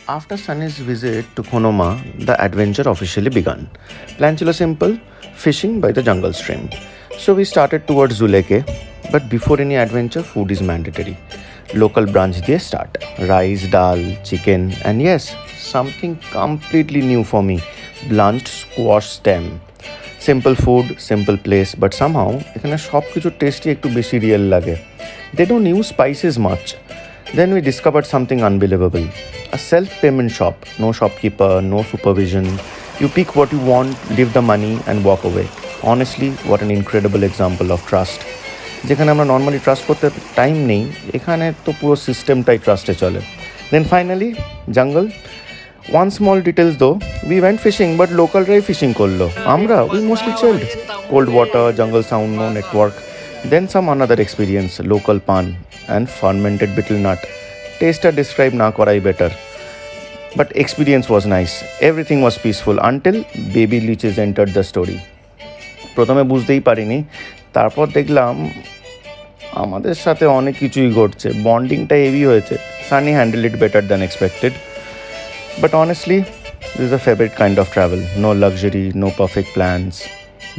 After Sunny's visit to Konoma, the adventure officially began. Plan chilo simple, fishing by the jungle stream. So we started towards Zuleke, but before any adventure, food is mandatory. Local branch দিয়ে start. Rice, dal, chicken, and yes, something completely new for me, blanched squash stem. Simple food simple place but somehow এখানে সব কিছু টেস্টই একটু বেশি real লাগে they don't use spices much then we discovered something unbelievable a self-payment shop, no shopkeeper, no supervision. You pick what you want, leave the money and walk away. Honestly, what an incredible example of trust. যেখানে আমরা normally trust করতে time নেই এখানে তো পুরো সিস্টেমটাই ট্রাস্টে চলে then finally jungle one small details though we went fishing but লোকালরাই ফিশিং করলো আমরা we mostly chilled cold water jungle sound no network then some another experience local paan and fermented betel nut টেস্টটা ডিসক্রাইব না করাই better but experience was nice. Everything was peaceful until baby leeches entered the story. প্রথমে বুঝতেই পারিনি তারপর দেখলাম আমাদের সাথে অনেক কিছুই ঘটছে বন্ডিংটা হেভি হয়েছে Sunny handle it better than expected but honestly this is a favourite kind of travel no luxury no perfect plans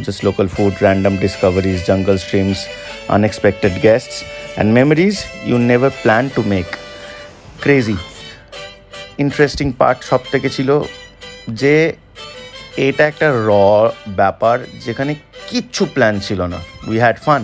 just local food random discoveries jungle streams unexpected guests and memories you never planned to make crazy interesting part সব থেকে ছিল যে এটা একটা র ব্যাপার যেখানে কিচ্ছু প্ল্যান ছিল না উই হ্যাড ফান